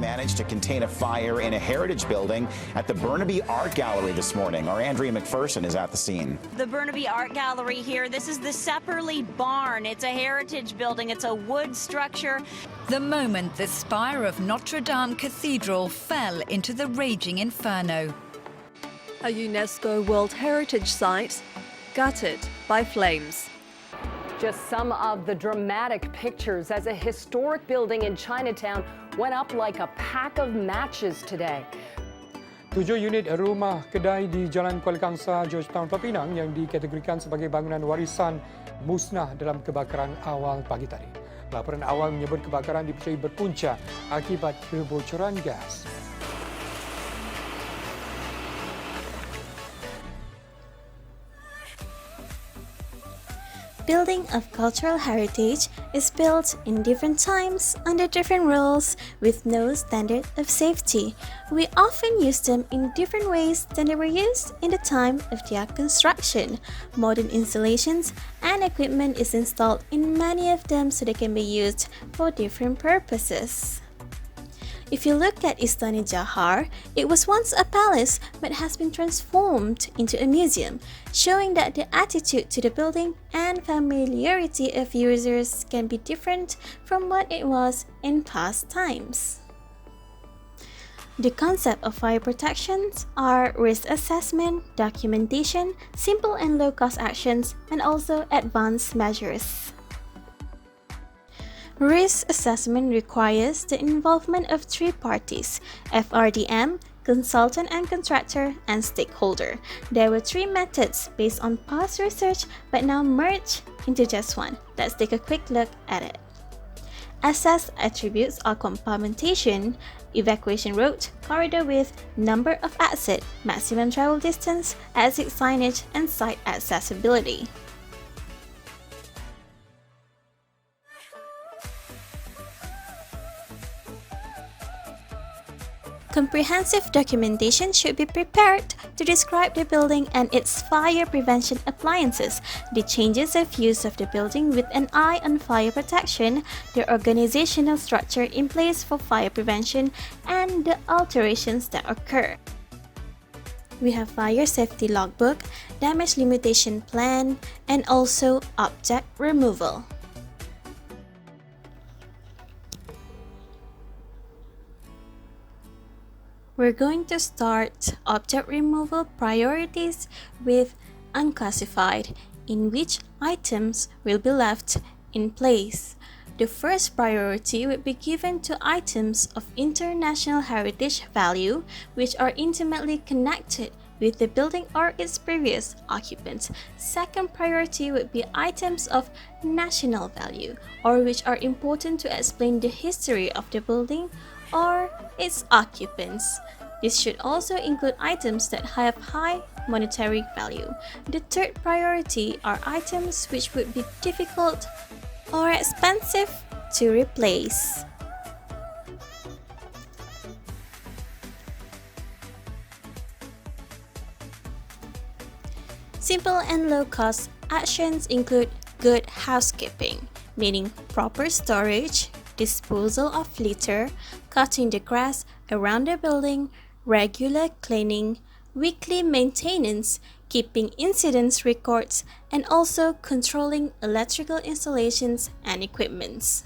managed to contain a fire in a heritage building at the Burnaby Art Gallery this morning. Our Andrea McPherson is at the scene. The Burnaby Art Gallery here. This is the Sepperly Barn. It's a heritage building. It's a wood structure. The moment the spire of Notre Dame Cathedral fell into the raging inferno. A UNESCO World Heritage Site gutted by flames. Just some of the dramatic pictures as a historic building in Chinatown went up like a pack of matches today. 7 unit rumah kedai di Jalan Kuala Kangsar, Georgetown, Papinang yang dikategorikan sebagai bangunan warisan musnah dalam kebakaran awal pagi tadi. Laporan awal menyebut kebakaran dipercayai berpunca akibat kebocoran gas. Building of cultural heritage is built in different times under different rules with no standard of safety. We often use them in different ways than they were used in the time of their construction. Modern installations and equipment is installed in many of them so they can be used for different purposes. If you look at Istana Johor, it was once a palace but has been transformed into a museum, showing that the attitude to the building and familiarity of users can be different from what it was in past times. The concept of fire protections are risk assessment, documentation, simple and low-cost actions, and also advanced measures. Risk assessment requires the involvement of 3 parties: FRDM, consultant and contractor, and stakeholder. There were 3 methods based on past research but now merged into just one. Let's take a quick look at it. Assess attributes are compartmentation, evacuation route, corridor width, number of exit, maximum travel distance, exit signage, and site accessibility. Comprehensive documentation should be prepared to describe the building and its fire prevention appliances, the changes of use of the building with an eye on fire protection, the organizational structure in place for fire prevention, and the alterations that occur. We have fire safety logbook, damage limitation plan, and also object removal. We're going to start object removal priorities with unclassified, in which items will be left in place. The first priority will be given to items of international heritage value, which are intimately connected with the building or its previous occupants. Second priority would be items of national value, or which are important to explain the history of the building or its occupants. This should also include items that have high monetary value. The third priority are items which would be difficult or expensive to replace. Simple and low-cost actions include good housekeeping, meaning proper storage, disposal of litter, cutting the grass around the building, regular cleaning, weekly maintenance, keeping incidents records, and also controlling electrical installations and equipments.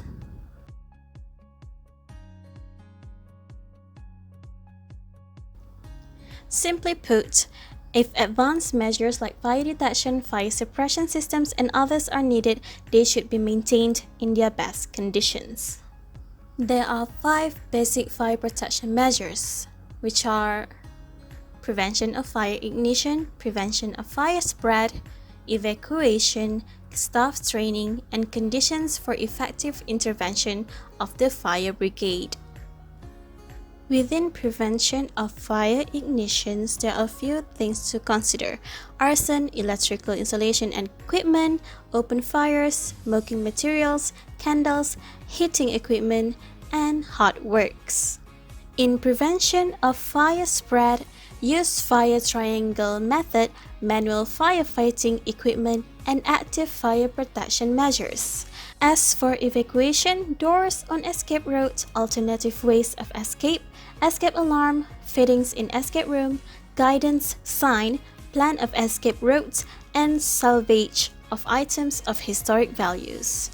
Simply put, if advanced measures like fire detection, fire suppression systems, and others are needed, they should be maintained in their best conditions. There are 5 basic fire protection measures, which are prevention of fire ignition, prevention of fire spread, evacuation, staff training, and conditions for effective intervention of the fire brigade. Within prevention of fire ignitions, there are a few things to consider: arson, electrical installation and equipment, open fires, smoking materials, candles, heating equipment, and hot works. In prevention of fire spread, use fire triangle method, manual firefighting equipment, and active fire protection measures. As for evacuation, doors on escape route, alternative ways of escape alarm, fittings in escape room, guidance sign, plan of escape routes, and salvage of items of historic values.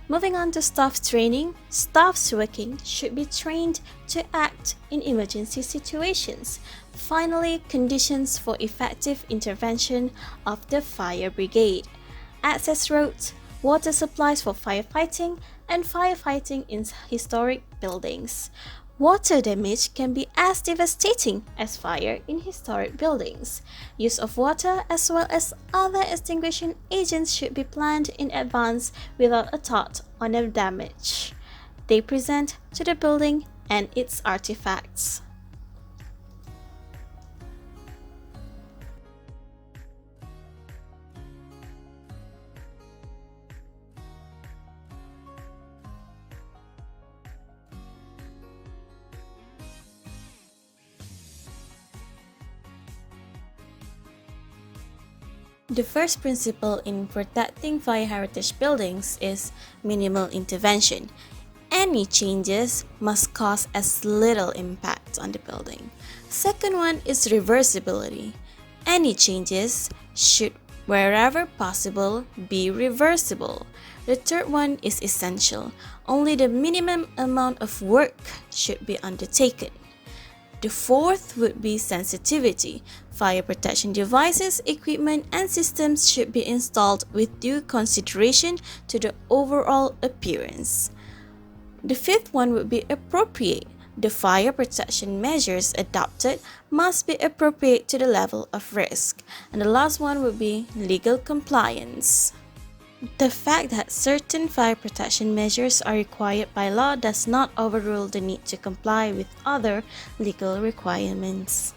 Moving on to staff training, staffs working should be trained to act in emergency situations. Finally, conditions for effective intervention of the fire brigade. Access roads, water supplies for firefighting, and firefighting in historic buildings. Water damage can be as devastating as fire in historic buildings. Use of water as well as other extinguishing agents should be planned in advance without a thought on the damage they present to the building and its artifacts. The first principle in protecting fire heritage buildings is minimal intervention. Any changes must cause as little impact on the building. Second one is reversibility. Any changes should, wherever possible, be reversible. The third one is essential. Only the minimum amount of work should be undertaken. The fourth would be sensitivity. Fire protection devices, equipment, and systems should be installed with due consideration to the overall appearance. The fifth one would be appropriate. The fire protection measures adopted must be appropriate to the level of risk. And the last one would be legal compliance. The fact that certain fire protection measures are required by law does not overrule the need to comply with other legal requirements.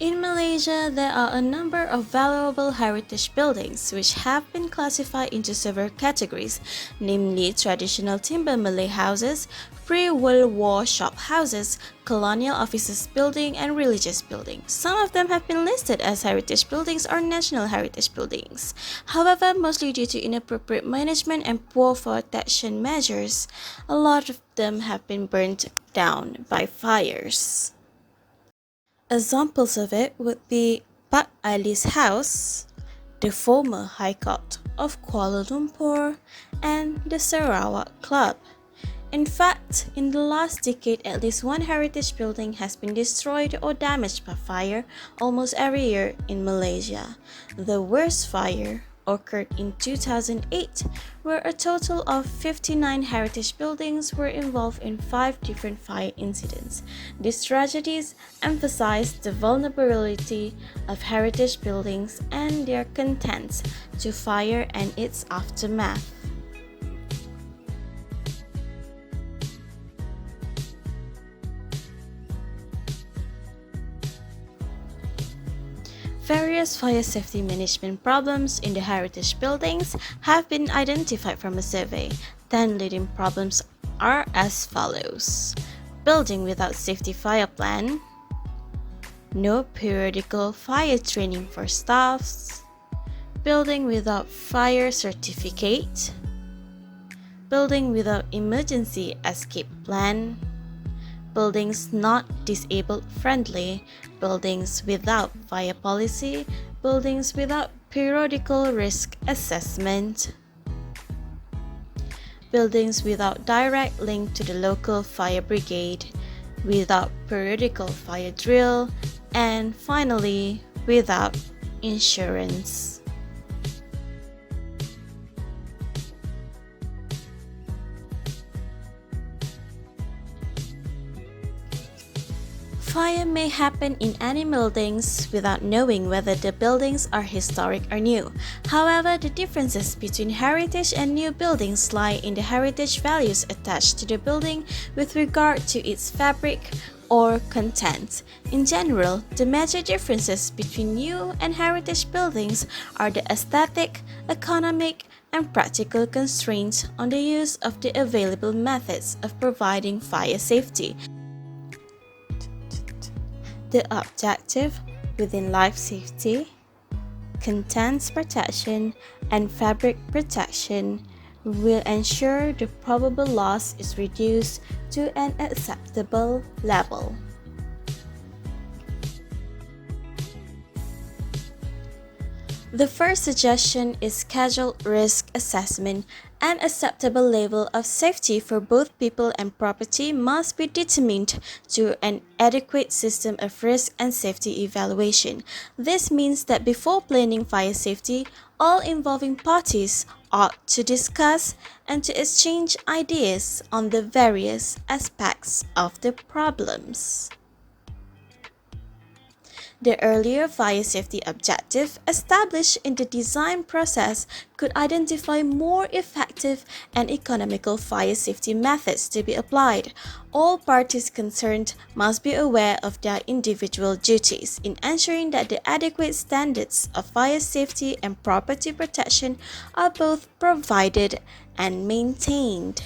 In Malaysia, there are a number of valuable heritage buildings which have been classified into several categories, namely traditional timber Malay houses, pre-World War shop houses, colonial offices building, and religious buildings. Some of them have been listed as heritage buildings or national heritage buildings. However, mostly due to inappropriate management and poor protection measures, a lot of them have been burnt down by fires. Examples of it would be Pak Ali's house, the former High Court of Kuala Lumpur, and the Sarawak Club. In fact, in the last decade, at least one heritage building has been destroyed or damaged by fire almost every year in Malaysia. The worst fire occurred in 2008, where a total of 59 heritage buildings were involved in 5 different fire incidents. These tragedies emphasized the vulnerability of heritage buildings and their contents to fire and its aftermath. Various fire safety management problems in the heritage buildings have been identified from a survey. 10 leading problems are as follows: building without safety fire plan, no periodical fire training for staffs, building without fire certificate, building without emergency escape plan, buildings not disabled friendly, buildings without fire policy, buildings without periodical risk assessment, buildings without direct link to the local fire brigade, without periodical fire drill, and finally, without insurance. Fire may happen in any buildings without knowing whether the buildings are historic or new. However, the differences between heritage and new buildings lie in the heritage values attached to the building with regard to its fabric or content. In general, the major differences between new and heritage buildings are the aesthetic, economic, and practical constraints on the use of the available methods of providing fire safety. The objective within life safety, contents protection, and fabric protection will ensure the probable loss is reduced to an acceptable level. The first suggestion is scheduled risk assessment. An acceptable level of safety for both people and property must be determined through an adequate system of risk and safety evaluation. This means that before planning fire safety, all involving parties ought to discuss and to exchange ideas on the various aspects of the problems. The earlier fire safety objective established in the design process could identify more effective and economical fire safety methods to be applied. All parties concerned must be aware of their individual duties in ensuring that the adequate standards of fire safety and property protection are both provided and maintained.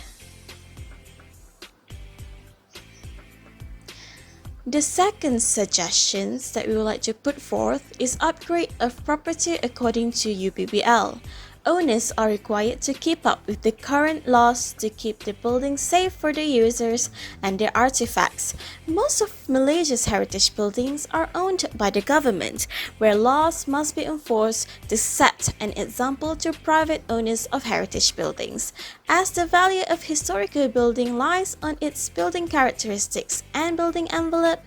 The second suggestion that we would like to put forth is upgrade of property according to UBBL. Owners are required to keep up with the current laws to keep the building safe for the users and their artifacts. Most of Malaysia's heritage buildings are owned by the government, where laws must be enforced to set an example to private owners of heritage buildings. As the value of historical building lies on its building characteristics and building envelope,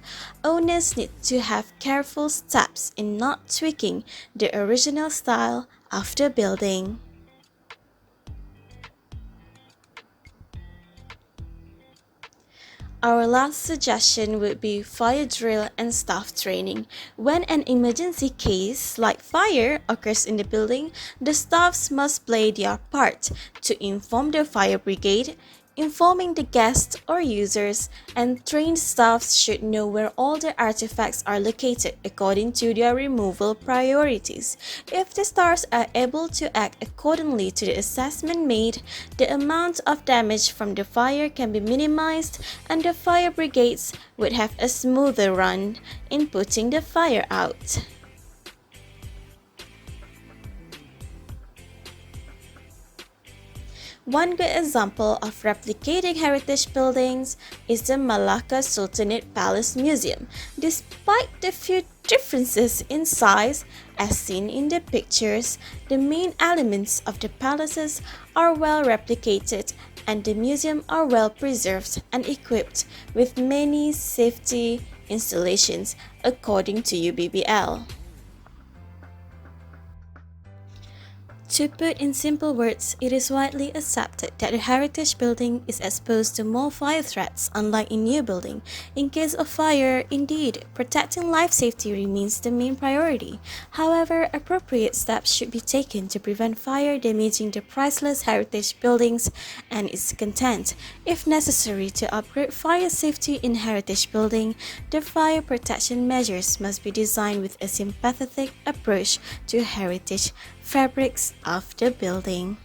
owners need to have careful steps in not tweaking the original style of the building. Our last suggestion would be fire drill and staff training. When an emergency case like fire occurs in the building, the staffs must play their part to inform the fire brigade, informing the guests or users, and trained staffs should know where all the artifacts are located according to their removal priorities. If the staffs are able to act accordingly to the assessment made, the amount of damage from the fire can be minimized and the fire brigades would have a smoother run in putting the fire out. One good example of replicating heritage buildings is the Malacca Sultanate Palace Museum. Despite the few differences in size, as seen in the pictures, the main elements of the palaces are well replicated and the museum are well preserved and equipped with many safety installations according to UBBL. To put in simple words, it is widely accepted that a heritage building is exposed to more fire threats unlike a new building. In case of fire, indeed, protecting life safety remains the main priority. However, appropriate steps should be taken to prevent fire damaging the priceless heritage buildings and its content. If necessary to upgrade fire safety in heritage building, the fire protection measures must be designed with a sympathetic approach to heritage fabrics of the building.